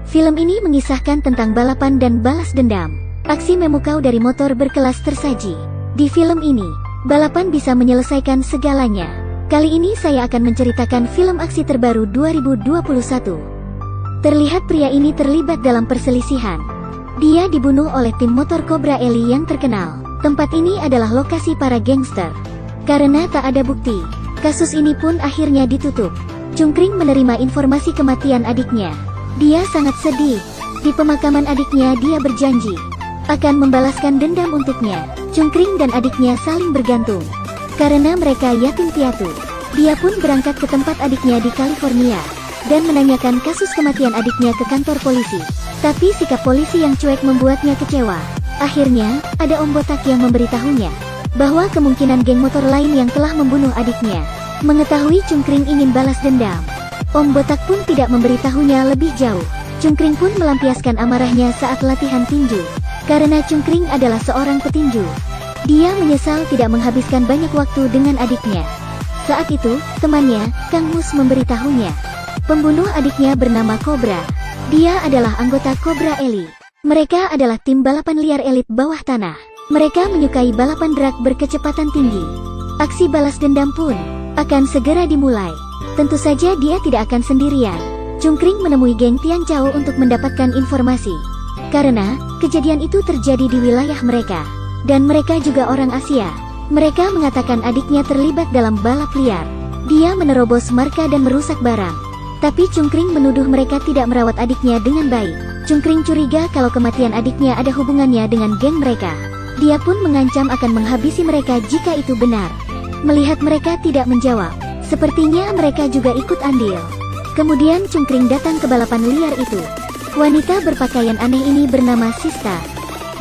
Film ini mengisahkan tentang balapan dan balas dendam. Aksi memukau dari motor berkelas tersaji. Di film ini, balapan bisa menyelesaikan segalanya. Kali ini saya akan menceritakan film aksi terbaru 2021. Terlihat pria ini terlibat dalam perselisihan. Dia dibunuh oleh tim motor Cobra Ellie yang terkenal. Tempat ini adalah lokasi para gangster. Karena tak ada bukti, kasus ini pun akhirnya ditutup. Cungkring menerima informasi kematian adiknya. Dia sangat sedih. Di pemakaman adiknya dia berjanji akan membalaskan dendam untuknya. Cungkring dan adiknya saling bergantung. Karena mereka yatim piatu, dia pun berangkat ke tempat adiknya di California dan menanyakan kasus kematian adiknya ke kantor polisi. Tapi sikap polisi yang cuek membuatnya kecewa. Akhirnya, ada Om Botak yang memberitahunya bahwa kemungkinan geng motor lain yang telah membunuh adiknya. Mengetahui Cungkring ingin balas dendam, Om Botak pun tidak memberitahunya lebih jauh. Cungkring pun melampiaskan amarahnya saat latihan tinju. Karena Cungkring adalah seorang petinju, dia menyesal tidak menghabiskan banyak waktu dengan adiknya. Saat itu, temannya, Kang Mus memberitahunya, pembunuh adiknya bernama Cobra. Dia adalah anggota Cobra Ellie. Mereka adalah tim balapan liar elit bawah tanah. Mereka menyukai balapan drag berkecepatan tinggi. Aksi balas dendam pun akan segera dimulai. Tentu saja dia tidak akan sendirian. Cungkring menemui geng Tian Chao untuk mendapatkan informasi. Karena kejadian itu terjadi di wilayah mereka. Dan mereka juga orang Asia. Mereka mengatakan adiknya terlibat dalam balap liar. Dia menerobos marka dan merusak barang. Tapi Cungkring menuduh mereka tidak merawat adiknya dengan baik. Cungkring curiga kalau kematian adiknya ada hubungannya dengan geng mereka. Dia pun mengancam akan menghabisi mereka jika itu benar. Melihat mereka tidak menjawab, sepertinya mereka juga ikut andil. Kemudian Cungkring datang ke balapan liar itu. Wanita berpakaian aneh ini bernama Sista.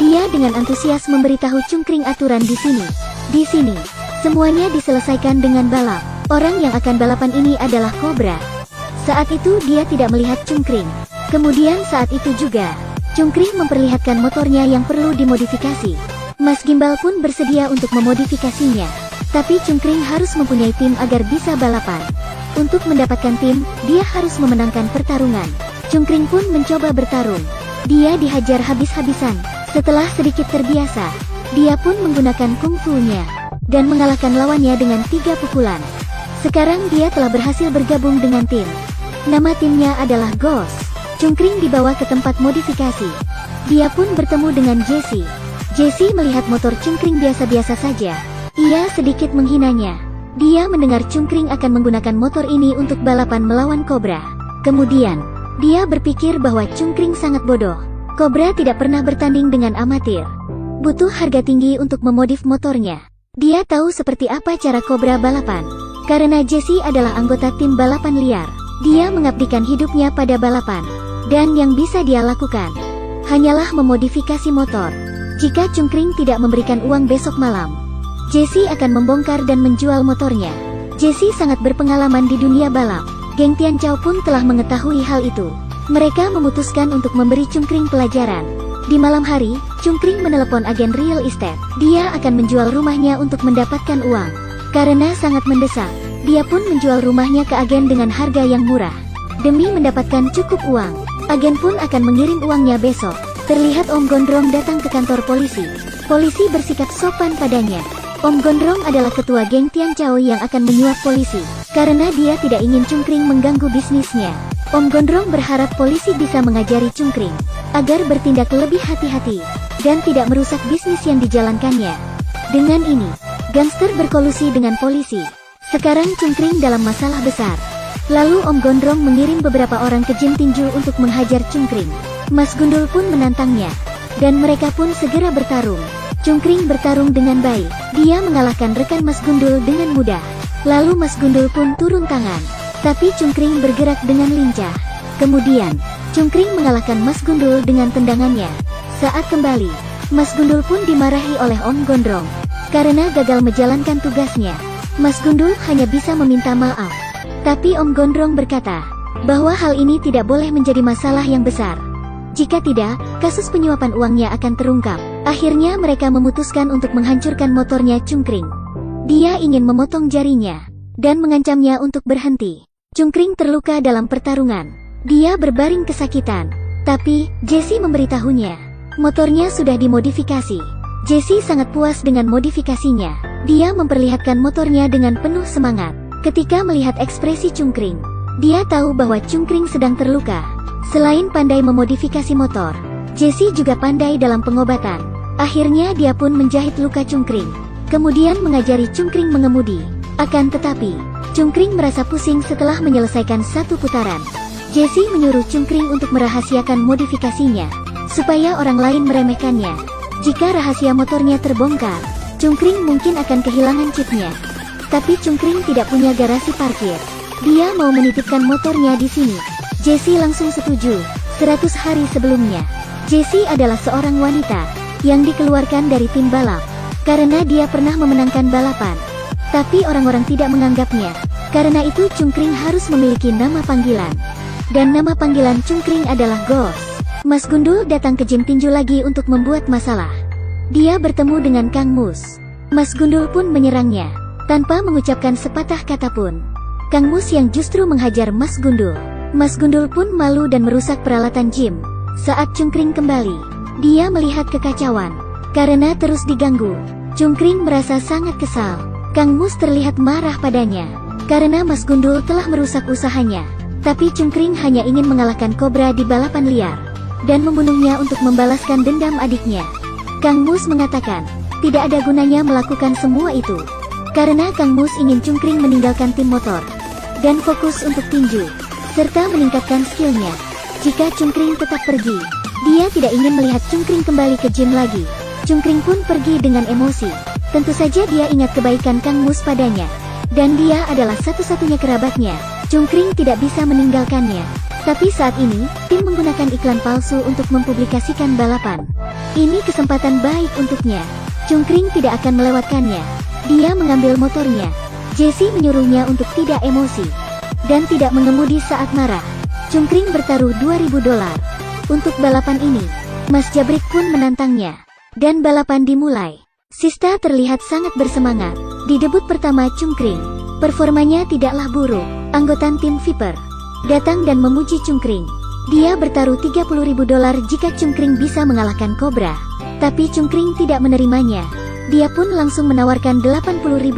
Dia dengan antusias memberitahu Cungkring aturan di sini. Di sini, semuanya diselesaikan dengan balap. Orang yang akan balapan ini adalah Cobra. Saat itu dia tidak melihat Cungkring. Kemudian saat itu juga, Cungkring memperlihatkan motornya yang perlu dimodifikasi. Mas Gimbal pun bersedia untuk memodifikasinya. Tapi Cungkring harus mempunyai tim agar bisa balapan. Untuk mendapatkan tim, dia harus memenangkan pertarungan. Cungkring pun mencoba bertarung. Dia dihajar habis-habisan. Setelah sedikit terbiasa, dia pun menggunakan kungfu-nya dan mengalahkan lawannya dengan 3 pukulan. Sekarang dia telah berhasil bergabung dengan tim. Nama timnya adalah Ghost. Cungkring dibawa ke tempat modifikasi. Dia pun bertemu dengan Jesse. Jesse melihat motor Cungkring biasa-biasa saja. Ia sedikit menghinanya. Dia mendengar Cungkring akan menggunakan motor ini untuk balapan melawan Cobra. Kemudian, dia berpikir bahwa Cungkring sangat bodoh. Cobra tidak pernah bertanding dengan amatir. Butuh harga tinggi untuk memodif motornya. Dia tahu seperti apa cara Cobra balapan. Karena Jesse adalah anggota tim balapan liar, dia mengabdikan hidupnya pada balapan. Dan yang bisa dia lakukan hanyalah memodifikasi motor. Jika Cungkring tidak memberikan uang besok malam, Jesse akan membongkar dan menjual motornya. Jesse sangat berpengalaman di dunia balap. Geng Tian Chao pun telah mengetahui hal itu. Mereka memutuskan untuk memberi Cungkring pelajaran. Di malam hari, Cungkring menelepon agen real estate. Dia akan menjual rumahnya untuk mendapatkan uang. Karena sangat mendesak, dia pun menjual rumahnya ke agen dengan harga yang murah. Demi mendapatkan cukup uang, agen pun akan mengirim uangnya besok. Terlihat Om Gondrong datang ke kantor polisi. Polisi bersikap sopan padanya. Om Gondrong adalah ketua geng Tian Chao yang akan menyuap polisi. Karena dia tidak ingin Cungkring mengganggu bisnisnya. Om Gondrong berharap polisi bisa mengajari Cungkring agar bertindak lebih hati-hati dan tidak merusak bisnis yang dijalankannya. Dengan ini, gangster berkolusi dengan polisi. Sekarang Cungkring dalam masalah besar. Lalu Om Gondrong mengirim beberapa orang ke gym tinju untuk menghajar Cungkring. Mas Gundul pun menantangnya. Dan mereka pun segera bertarung. Cungkring bertarung dengan baik. Dia mengalahkan rekan Mas Gundul dengan mudah. Lalu Mas Gundul pun turun tangan. Tapi Cungkring bergerak dengan lincah. Kemudian, Cungkring mengalahkan Mas Gundul dengan tendangannya. Saat kembali, Mas Gundul pun dimarahi oleh Om Gondrong. Karena gagal menjalankan tugasnya, Mas Gundul hanya bisa meminta maaf. Tapi Om Gondrong berkata bahwa hal ini tidak boleh menjadi masalah yang besar. Jika tidak, kasus penyuapan uangnya akan terungkap. Akhirnya mereka memutuskan untuk menghancurkan motornya Cungkring. Dia ingin memotong jarinya dan mengancamnya untuk berhenti. Cungkring terluka dalam pertarungan. Dia berbaring kesakitan. Tapi, Jesse memberitahunya, motornya sudah dimodifikasi. Jesse sangat puas dengan modifikasinya. Dia memperlihatkan motornya dengan penuh semangat. Ketika melihat ekspresi Cungkring, dia tahu bahwa Cungkring sedang terluka. Selain pandai memodifikasi motor, Jesse juga pandai dalam pengobatan. Akhirnya dia pun menjahit luka Cungkring, kemudian mengajari Cungkring mengemudi. Akan tetapi, Cungkring merasa pusing setelah menyelesaikan satu putaran. Jesse menyuruh Cungkring untuk merahasiakan modifikasinya, supaya orang lain meremehkannya. Jika rahasia motornya terbongkar, Cungkring mungkin akan kehilangan chipnya. Tapi Cungkring tidak punya garasi parkir. Dia mau menitipkan motornya di sini. Jesse langsung setuju. 100 hari sebelumnya, Jesse adalah seorang wanita yang dikeluarkan dari tim balap karena dia pernah memenangkan balapan. Tapi orang-orang tidak menganggapnya. Karena itu Cungkring harus memiliki nama panggilan. Dan nama panggilan Cungkring adalah Ghost. Mas Gundul datang ke gym tinju lagi untuk membuat masalah. Dia bertemu dengan Kang Mus. Mas Gundul pun menyerangnya tanpa mengucapkan sepatah kata pun. Kang Mus yang justru menghajar Mas Gundul. Mas Gundul pun malu dan merusak peralatan gym. Saat Cungkring kembali, dia melihat kekacauan karena terus diganggu. Cungkring merasa sangat kesal. Kang Mus terlihat marah padanya karena Mas Gundul telah merusak usahanya. Tapi Cungkring hanya ingin mengalahkan Cobra di balapan liar dan membunuhnya untuk membalaskan dendam adiknya. Kang Mus mengatakan, tidak ada gunanya melakukan semua itu. Karena Kang Mus ingin Cungkring meninggalkan tim motor dan fokus untuk tinju, serta meningkatkan skillnya. Jika Cungkring tetap pergi, dia tidak ingin melihat Cungkring kembali ke gym lagi. Cungkring pun pergi dengan emosi. Tentu saja dia ingat kebaikan Kang Mus padanya, dan dia adalah satu-satunya kerabatnya. Cungkring tidak bisa meninggalkannya. Tapi saat ini, tim menggunakan iklan palsu untuk mempublikasikan balapan. Ini kesempatan baik untuknya. Cungkring tidak akan melewatkannya. Dia mengambil motornya. Jesse menyuruhnya untuk tidak emosi dan tidak mengemudi saat marah. Cungkring bertaruh $2.000 untuk balapan ini. Mas Jabrik pun menantangnya. Dan balapan dimulai. Sista terlihat sangat bersemangat. Di debut pertama Cungkring, performanya tidaklah buruk. Anggota tim Viper datang dan memuji Cungkring. Dia bertaruh $30.000 jika Cungkring bisa mengalahkan Cobra. Tapi Cungkring tidak menerimanya. Dia pun langsung menawarkan $80.000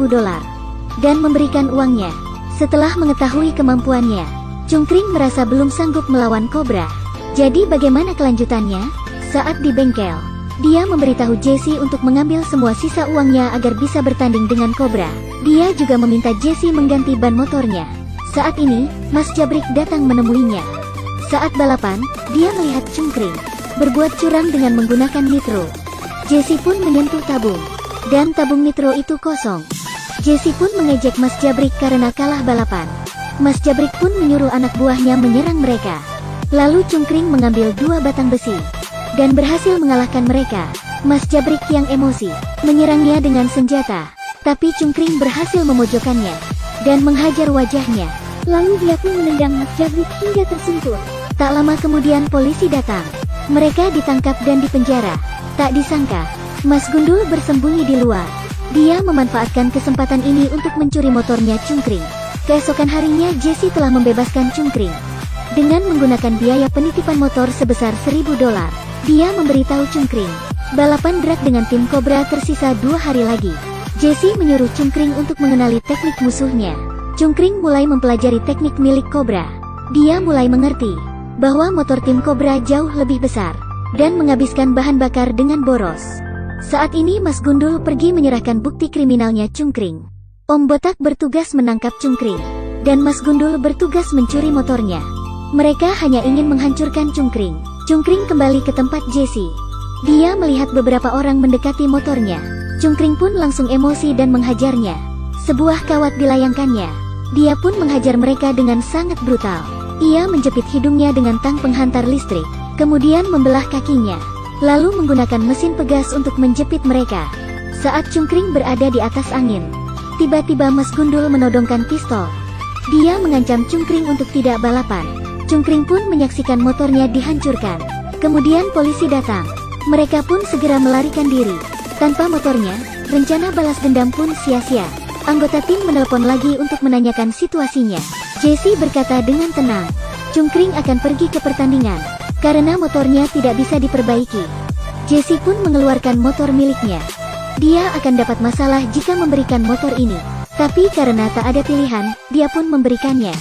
dan memberikan uangnya. Setelah mengetahui kemampuannya, Cungkring merasa belum sanggup melawan Cobra. Jadi bagaimana kelanjutannya? Saat di bengkel, dia memberitahu Jesse untuk mengambil semua sisa uangnya agar bisa bertanding dengan Cobra. Dia juga meminta Jesse mengganti ban motornya. Saat ini, Mas Jabrik datang menemuinya. Saat balapan, dia melihat Cungkring berbuat curang dengan menggunakan nitro. Jesse pun menyentuh tabung, dan tabung nitro itu kosong. Jesse pun mengejek Mas Jabrik karena kalah balapan. Mas Jabrik pun menyuruh anak buahnya menyerang mereka. Lalu Cungkring mengambil 2 batang besi dan berhasil mengalahkan mereka. Mas Jabrik yang emosi menyerangnya dengan senjata, tapi Cungkring berhasil memojokkannya dan menghajar wajahnya. Lalu dia pun menendang Mas Jabrik hingga tersungkur. Tak lama kemudian polisi datang. Mereka ditangkap dan dipenjara. Tak disangka, Mas Gundul bersembunyi di luar. Dia memanfaatkan kesempatan ini untuk mencuri motornya Cungkring. Keesokan harinya Jesse telah membebaskan Cungkring dengan menggunakan biaya penitipan motor sebesar $1.000. Dia memberitahu Cungkring, balapan drag dengan tim Cobra tersisa 2 hari lagi. Jesse menyuruh Cungkring untuk mengenali teknik musuhnya. Cungkring mulai mempelajari teknik milik Cobra. Dia mulai mengerti bahwa motor tim Cobra jauh lebih besar dan menghabiskan bahan bakar dengan boros. Saat ini Mas Gundul pergi menyerahkan bukti kriminalnya Cungkring. Om Botak bertugas menangkap Cungkring, dan Mas Gundul bertugas mencuri motornya. Mereka hanya ingin menghancurkan Cungkring. Cungkring kembali ke tempat Jesse. Dia melihat beberapa orang mendekati motornya. Cungkring pun langsung emosi dan menghajarnya. Sebuah kawat dilayangkannya. Dia pun menghajar mereka dengan sangat brutal. Ia menjepit hidungnya dengan tang penghantar listrik, kemudian membelah kakinya, lalu menggunakan mesin pegas untuk menjepit mereka. Saat Cungkring berada di atas angin, tiba-tiba Mas Gundul menodongkan pistol. Dia mengancam Cungkring untuk tidak balapan. Cungkring pun menyaksikan motornya dihancurkan. Kemudian polisi datang. Mereka pun segera melarikan diri. Tanpa motornya, rencana balas dendam pun sia-sia. Anggota tim menelpon lagi untuk menanyakan situasinya. Jesse berkata dengan tenang, Cungkring akan pergi ke pertandingan, karena motornya tidak bisa diperbaiki. Jessie pun mengeluarkan motor miliknya. Dia akan dapat masalah jika memberikan motor ini. Tapi karena tak ada pilihan, dia pun memberikannya.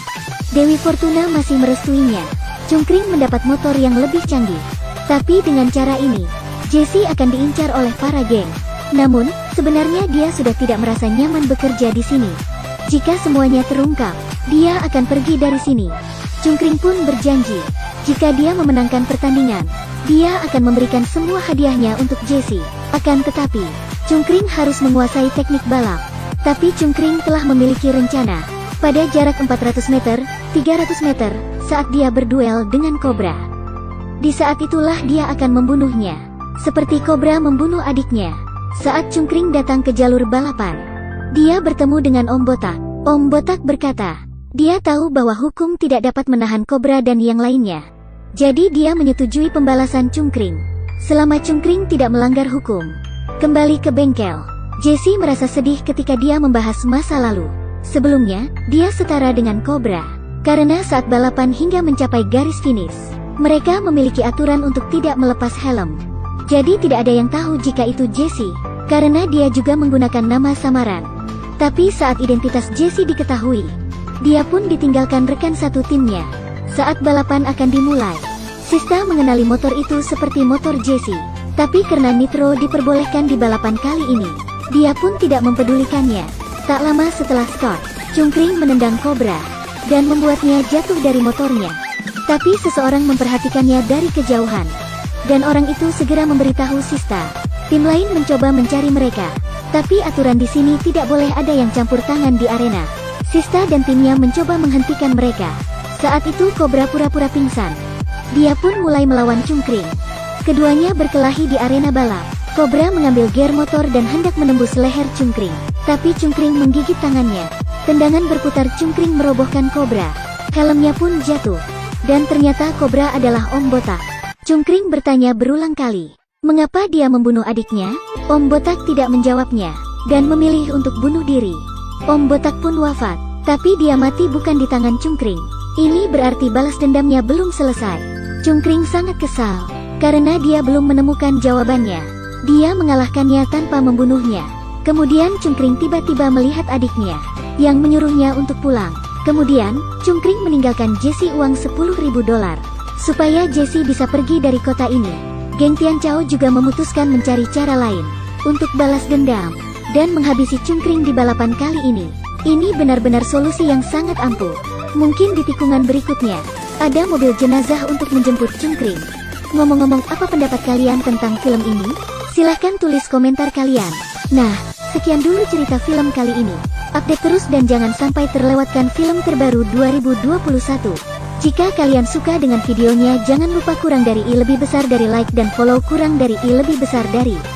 Dewi Fortuna masih merestuinya. Cungkring mendapat motor yang lebih canggih. Tapi dengan cara ini, Jessie akan diincar oleh para geng. Namun, sebenarnya dia sudah tidak merasa nyaman bekerja di sini. Jika semuanya terungkap, dia akan pergi dari sini. Cungkring pun berjanji, jika dia memenangkan pertandingan, dia akan memberikan semua hadiahnya untuk Jessie. Akan tetapi, Cungkring harus menguasai teknik balap. Tapi Cungkring telah memiliki rencana. Pada jarak 400 meter, 300 meter, saat dia berduel dengan Cobra. Di saat itulah dia akan membunuhnya. Seperti Cobra membunuh adiknya. Saat Cungkring datang ke jalur balapan, dia bertemu dengan Om Botak. Om Botak berkata, dia tahu bahwa hukum tidak dapat menahan Cobra dan yang lainnya. Jadi dia menyetujui pembalasan Cungkring. Selama Cungkring tidak melanggar hukum. Kembali ke bengkel, Jessie merasa sedih ketika dia membahas masa lalu. Sebelumnya, dia setara dengan Cobra. Karena saat balapan hingga mencapai garis finish, mereka memiliki aturan untuk tidak melepas helm. Jadi tidak ada yang tahu jika itu Jessie, karena dia juga menggunakan nama samaran. Tapi saat identitas Jessie diketahui, dia pun ditinggalkan rekan satu timnya. Saat balapan akan dimulai, Sista mengenali motor itu seperti motor Jessie. Tapi karena Nitro diperbolehkan di balapan kali ini, dia pun tidak mempedulikannya. Tak lama setelah start, Cungkring menendang Cobra dan membuatnya jatuh dari motornya. Tapi seseorang memperhatikannya dari kejauhan, dan orang itu segera memberitahu Sista. Tim lain mencoba mencari mereka, tapi aturan di sini tidak boleh ada yang campur tangan di arena. Sista dan timnya mencoba menghentikan mereka. Saat itu Cobra pura-pura pingsan. Dia pun mulai melawan Cungkring. Keduanya berkelahi di arena balap. Cobra mengambil gear motor dan hendak menembus leher Cungkring. Tapi Cungkring menggigit tangannya. Tendangan berputar Cungkring merobohkan Cobra. Helmnya pun jatuh. Dan ternyata Cobra adalah Om Botak. Cungkring bertanya berulang kali, mengapa dia membunuh adiknya? Om Botak tidak menjawabnya, dan memilih untuk bunuh diri. Om Botak pun wafat. Tapi dia mati bukan di tangan Cungkring. Ini berarti balas dendamnya belum selesai. Cungkring sangat kesal, karena dia belum menemukan jawabannya. Dia mengalahkannya tanpa membunuhnya. Kemudian Cungkring tiba-tiba melihat adiknya, yang menyuruhnya untuk pulang. Kemudian, Cungkring meninggalkan Jessie uang $10.000, supaya Jessie bisa pergi dari kota ini. Geng Tian Chao juga memutuskan mencari cara lain, untuk balas dendam, dan menghabisi Cungkring di balapan kali ini. Ini benar-benar solusi yang sangat ampuh. Mungkin di tikungan berikutnya, ada mobil jenazah untuk menjemput Cungkring. Ngomong-ngomong, apa pendapat kalian tentang film ini? Silahkan tulis komentar kalian. Nah, sekian dulu cerita film kali ini. Update terus dan jangan sampai terlewatkan film terbaru 2021. Jika kalian suka dengan videonya, jangan lupa kurang dari i lebih besar dari like dan follow, kurang dari i lebih besar dari